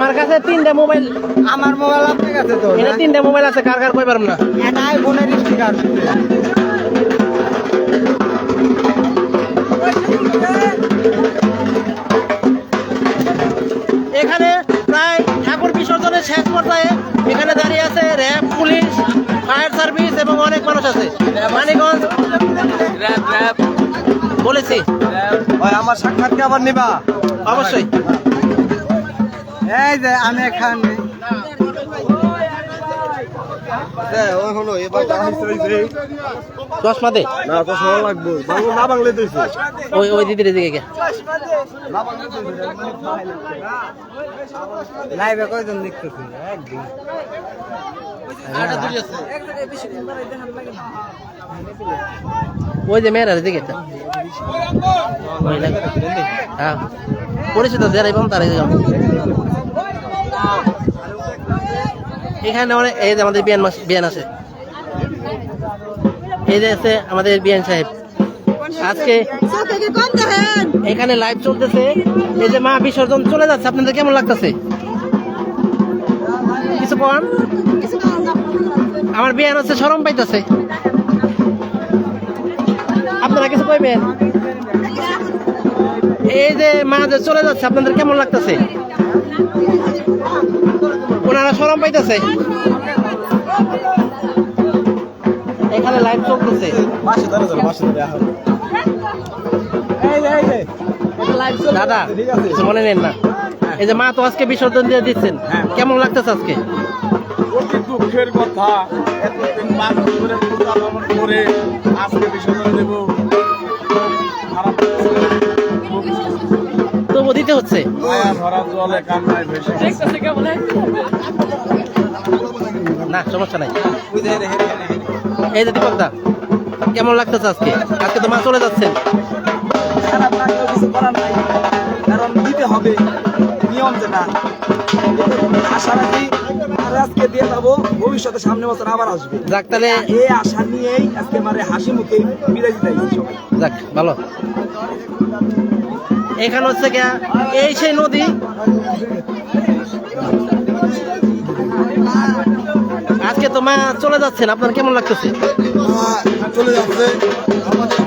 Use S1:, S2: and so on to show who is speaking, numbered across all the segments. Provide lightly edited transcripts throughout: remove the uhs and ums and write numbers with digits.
S1: আমার কাছে 3টা মোবাইল।
S2: আমার মোবাইল আপনার কাছে তো
S1: এটা 3টা মোবাইল আছে, কার কার কই পারম না।
S2: এটা আইফোনের স্টিকার।
S1: এখানে প্রায় ঠাকুর বিসর্জনের শেষ পর্যায়ে এখানে দাঁড়িয়ে আছে র্যাব, পুলিশ, ফায়ার সার্ভিস এবং অনেক মানুষ আছে। মানিকগঞ্জ বলেছি
S2: ওই আমার সাক্ষাৎকে আবার নিবা
S1: অবশ্যই।
S2: এই যে আমি এখানে ওই হলো এবার
S1: চশমা দে
S2: না তো সময় লাগবে বাংলা না বাংলা দিয়েছে
S1: ওই দিদির দিকে গে।
S2: লাইভে কয়জন দেখতেছি একদিন
S1: ওই যে মেয়েরা দিকে হ্যাঁ পরিচিত যারাই পাম তারাই যাও। এখানে অনেক এই যে আমাদের বিয়ান আছে, এই যে আছে আমাদের বিয়ান সাহেব। আজকে এখানে লাইভ চলতেছে। এই যে মা বিসর্জন চলে যাচ্ছে, আপনাদের কেমন লাগতেছে? কিছু কন। আমার বিয়ান হচ্ছে শরম পাইতেছে, আপনারা কিছু কইবেন? এই যে মা যে চলে যাচ্ছে আপনাদের কেমন লাগতেছে? ওনারা শরম পাইতেছে। এখানে লাইভ চলতেছে। দাদা কিছু মনে নেন না। এই যে মা তো আজকে বিসর্জন দিয়ে দিচ্ছেন, কেমন লাগতেছে আজকে?
S3: অতি দুঃখের কথা, এতদিন মানুষ ধরে পূজা পালন করে আজকে বিসর্জন দেব, খারাপ
S1: তবু দিতে হচ্ছে।
S3: মায়া ভরা জলে কান্নায় ভেসে
S1: না সমস্যা নাই। এই যে দীপক দা কেমন লাগতেছে আজকে? আজকে তো মা চলে যাচ্ছেন।
S2: খারাপ লাগলেও কিছু করার নাই, কারণ দিতে হবে, নিয়ম যেটা। আশা রাখি আর আজকে দিয়ে যাবো, ভবিষ্যতে সামনে বছর আবার আসবে।
S1: যাক তাহলে
S2: এই আশা নিয়েই আজকে মানে হাসি মুখে বিদায় দিতে সবাই।
S1: যাক ভালো। এখানে হচ্ছে গিয়া এই সেই নদী। আজকে তো মা চলে যাচ্ছেন, আপনার কেমন লাগতেছে?
S4: চলে যাচ্ছে, আমাদের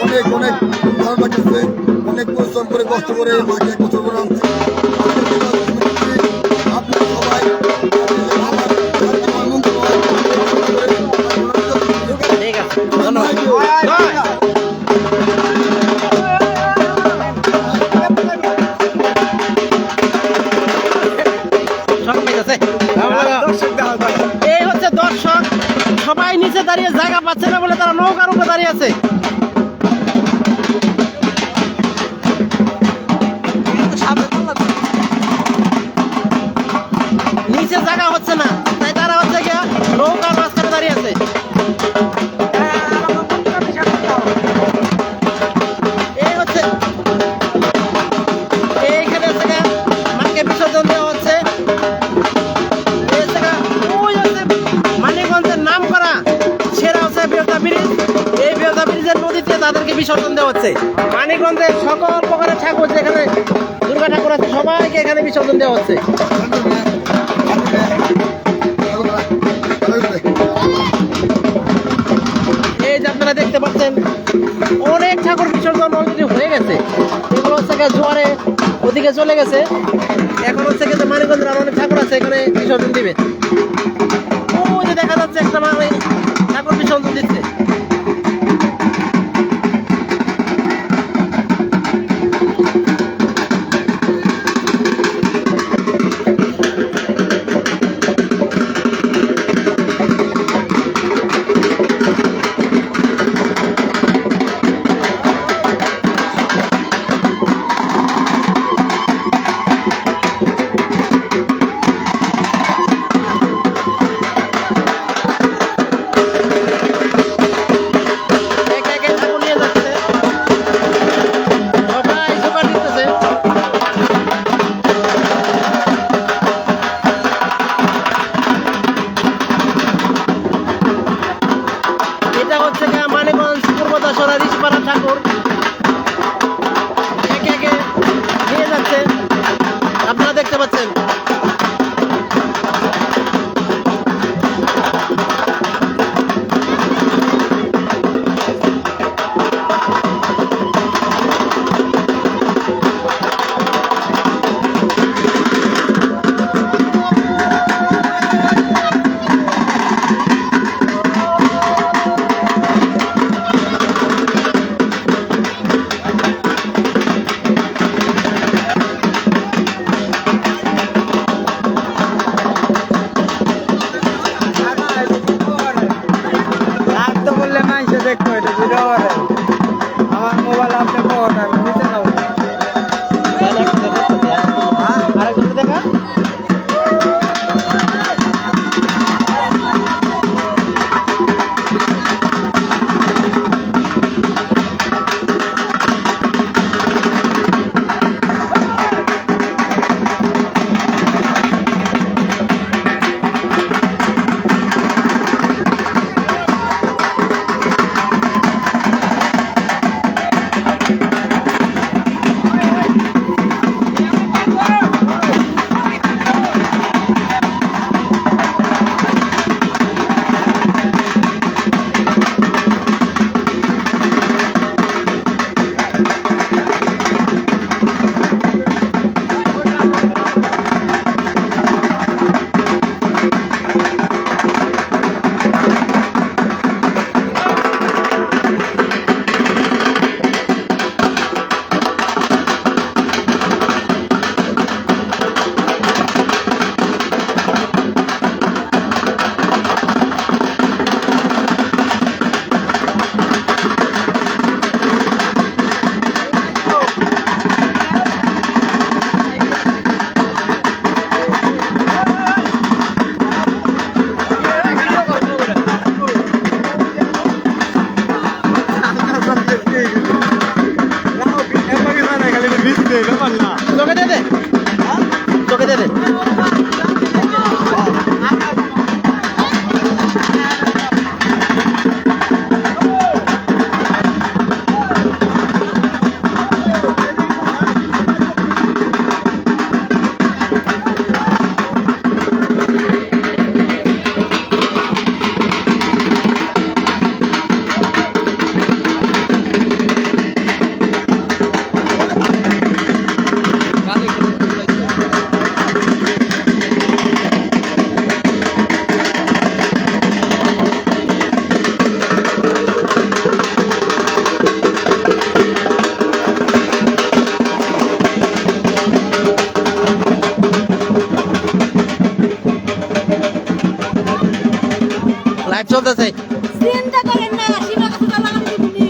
S4: অনেক অনেক ভালো লাগতেছে। অনেক পরিশ্রম করে কষ্ট করে মাকে বছর করে আনছি। আপনার সবাই
S1: ঠিক আছে, ধন্যবাদ। এই হচ্ছে দর্শক, সবাই নিচে দাঁড়িয়ে জায়গা পাচ্ছে না বলে তারা নৌকার উপরে দাঁড়িয়ে আছে। নিচে জায়গা হচ্ছে না, তাই তারা হচ্ছে গিয়া নৌকার মাঝখানে দাঁড়িয়ে আছে। এই হচ্ছে এইখানে হচ্ছে গিয়া মাকে বিসর্জন দেওয়া হচ্ছে। মানিকগঞ্জের নাম করা সেরা হচ্ছে বেলদা ব্রিজ। এই বেলদা ব্রিজের নদীতে তাদেরকে বিসর্জন দেওয়া হচ্ছে। মানিকগঞ্জের সকল প্রকারের ঠাকুর, যেখানে দুর্গা ঠাকুর আছে, সবাইকে এখানে বিসর্জন দেওয়া হচ্ছে। এই যে আপনারা দেখতে পাচ্ছেন অনেক ঠাকুর বিসর্জন অলরেডি হয়ে গেছে। এগুলো হচ্ছে জোয়ারে ওদিকে চলে গেছে। এখন হচ্ছে কিন্তু মানিকগঞ্জের আরো অনেক ঠাকুর আছে, এখানে বিসর্জন দিবে। ওই যে দেখা যাচ্ছে একটা মা ঠাকুর বিসর্জন দিচ্ছে। করতেছে
S5: চিন্তা করেন না সীমা কাছে লাগানো দিবনি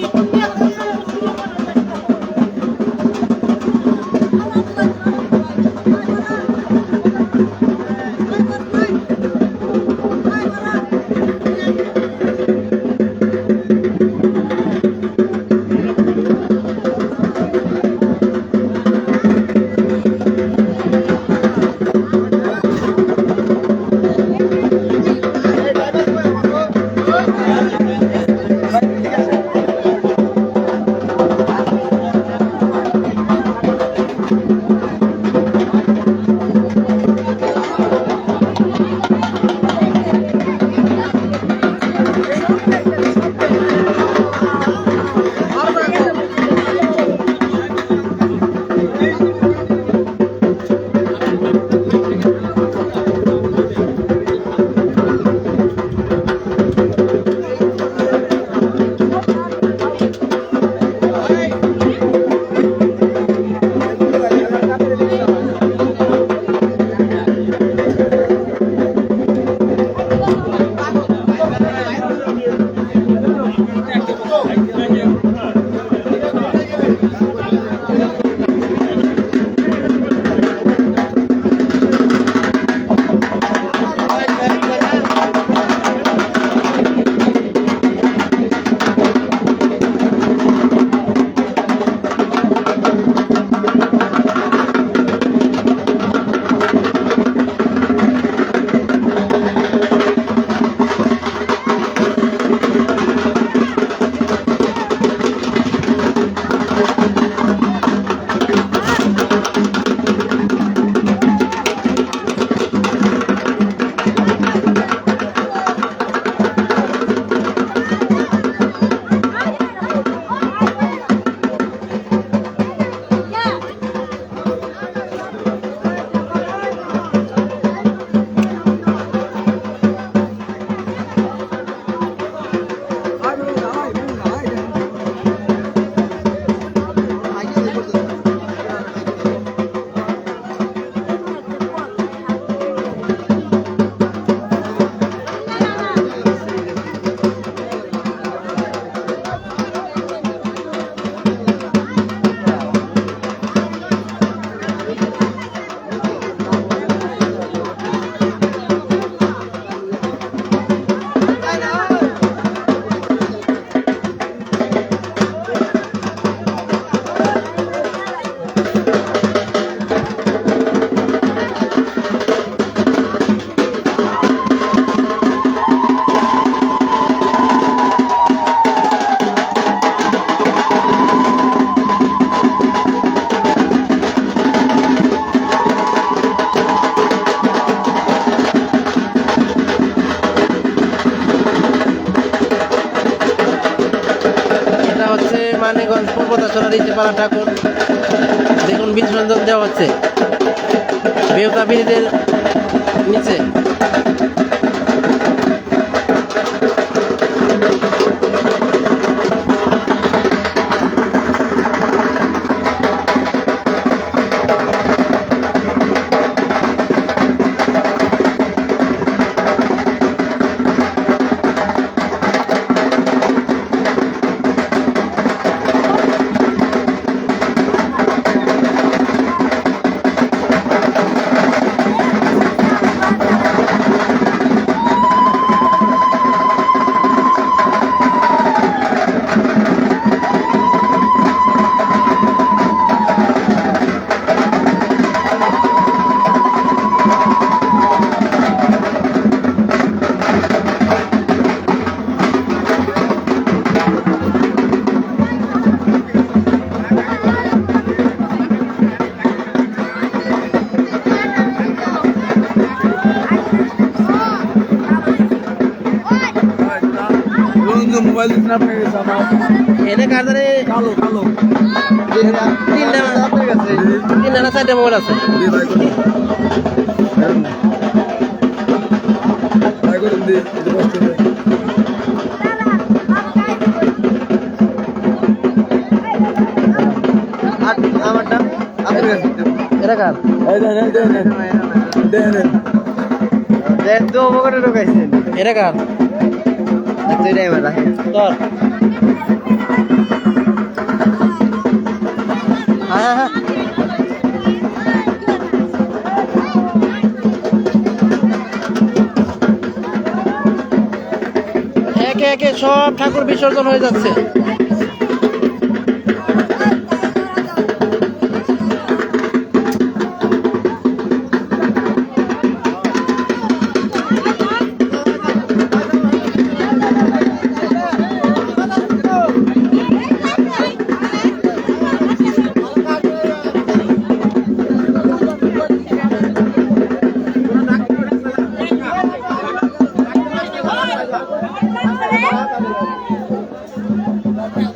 S1: মানিকগঞ্জ পূর্বতাছড়া নীতিপাড়া ঠাকুর দেখুন বিসর্জন দেওয়া হচ্ছে বেউতা ব্রিজের নিচে।
S2: মোবাইল স্ন্যাপ হয়ে গেছে আমার
S1: এনে কার্ডে
S2: কালো কালো
S1: তিনটা না চারটা মোবাইল আছে। আমারটা এটা কার এটা কার দুইটাই মেলা ধর হ্যাঁ হ্যাঁ একে একে সব ঠাকুর বিসর্জন হয়ে যাচ্ছে।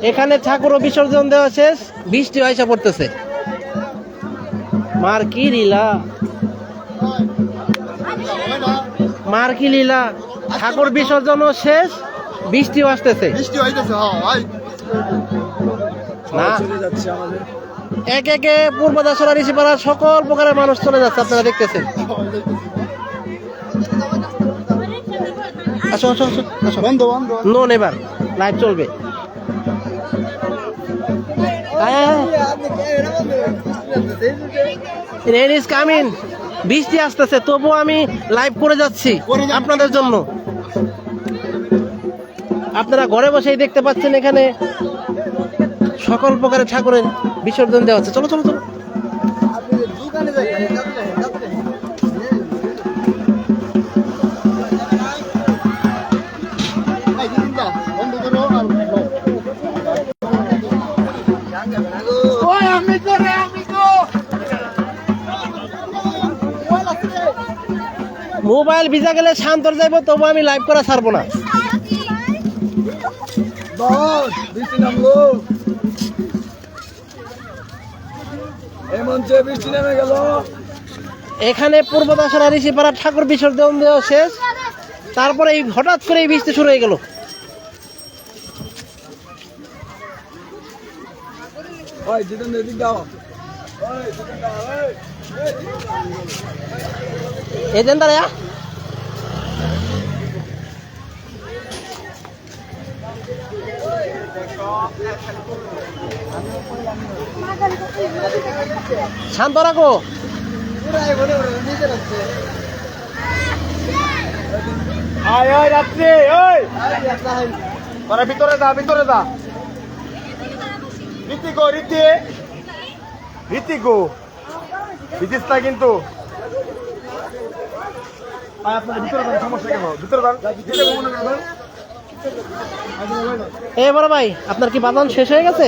S1: এখানে ঠাকুর বিসর্জন দেওয়া শেষ, বৃষ্টি আইসা পড়তেছে। মার কি লীলা, মার কি লীলা, ঠাকুর বিসর্জনও শেষ, বৃষ্টিও আসতেছে।
S4: বৃষ্টি হইতেছে হ্যাঁ
S1: না
S2: চলে যাচ্ছে আমাদের।
S1: এক একে পূর্ব দাসরা ঋষিপাড়া সকল প্রকারের মানুষ চলে যাচ্ছে, আপনারা দেখতেছেন। আসো আসো আসো আসো,
S4: বন্ধ বন্ধ
S1: নোন এবার লাইভ চলবে। রেন ইজ কামিং, বৃষ্টি আসতেছে, তবু আমি লাইভ করে যাচ্ছি আপনাদের জন্য। আপনারা ঘরে বসেই দেখতে পাচ্ছেন এখানে সকল প্রকারের ঠাকুরের বিসর্জন দেওয়া হচ্ছে। চলো চলো চলো,
S4: বন্ধ করো আর
S1: মোবাইল ভিজা গেলে শান্তর যাইব, তবু আমি লাইভ করা ছাড়বো না।
S2: বৃষ্টি নামলো, এই মঞ্চে বৃষ্টি নেমে গেল।
S1: এখানে পূর্ব দাসরা ঋষিপাড়া ঠাকুর বিসর্জন দেওয়া শেষ, তারপরে এই হঠাৎ করে এই বৃষ্টি শুরু হয়ে গেল।
S2: ওই জিতেন্দ্র এদিক দাও।
S1: এজেন্ট দাঁড়া, শান্ত রাখো।
S3: আয় আয় রাত্রে, ওই তোরা ভিতরে যা, ভিতরে যা। ঋতিকো, ঋতিকো ভিজিস না কিন্তু। আয় আপনার ভিতরে যান, সমস্যা কেন, ভিতরে যান।
S1: এ বড় ভাই, আপনার কি বাজান শেষ হয়ে গেছে?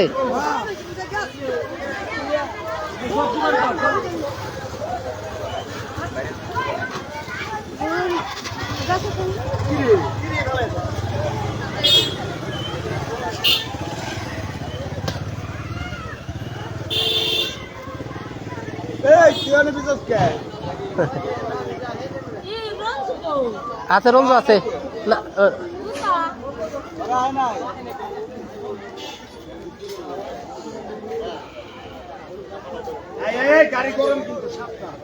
S3: এই তুই আনে বিজনেস কে?
S1: আছে রঞ্জু আছে না,
S3: এই গাড়ি গরম কিন্তু সাবধান।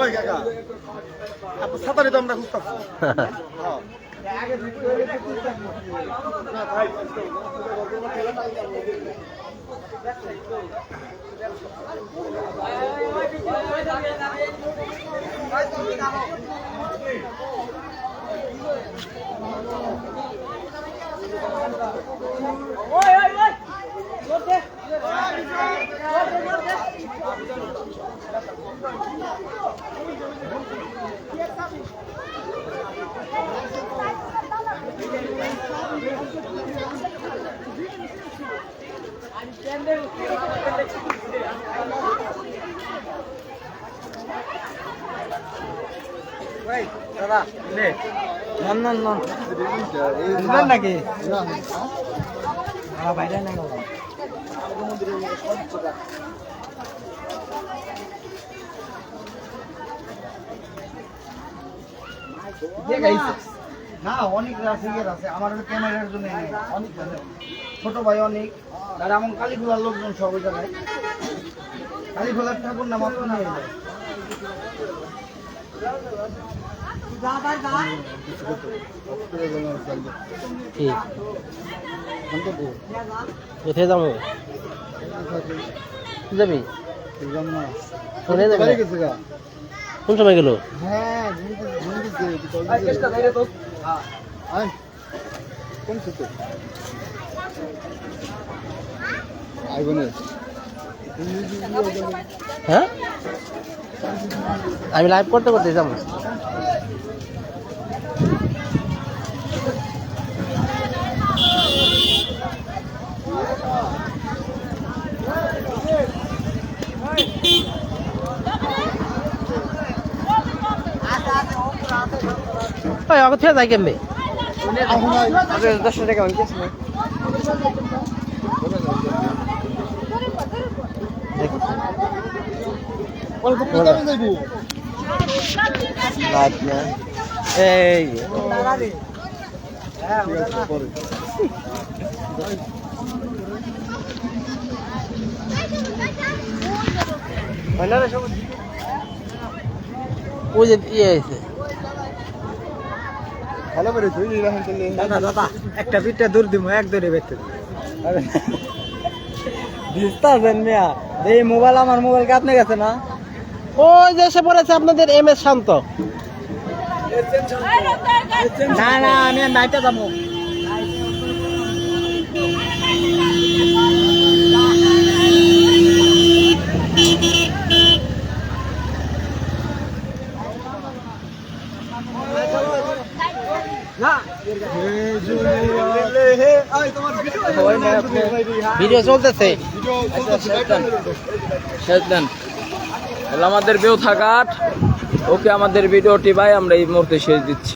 S3: ওই কাকা, আপনার ছাতারে তো আমরা খুঁজতেছি।
S2: দাদা নন নন নন নাকি বাইরে না
S6: না অনেক রাসিকের আছে আমার ক্যামেরার জন্য অনেক আছে ছোট ভাই অনেক আর এমন কালীখোলার লোকজন সব ওই জায়গায় কালীখোলার ঠাকুর না মাত্র নিয়ে যায়
S1: কি কোথায় যাবো যাবি কোথায় যাবি কোন সময় গেল হ্যাঁ আমি লাইভ করতে করতে যাবো আগে থেকে যাই কেমবে 10 টাকা এই ওই যে ইয়ে আছে
S2: দাদা একটা পিঠটা দূর দিব এক দূরে বেঁচে বুঝতেছেন মিয়া এই মোবাইল আমার মোবাইল কে আপনি গেছে না
S1: ওই যে এসে পড়েছে আপনাদের এম এস শান্ত
S2: না না আমি নাইটে যাবো
S1: ভিডিও চলতেছে
S7: আমাদের বেউ থাকার ওকে আমাদের ভিডিওটি ভাই আমরা এই মুহূর্তে শেষ দিচ্ছি।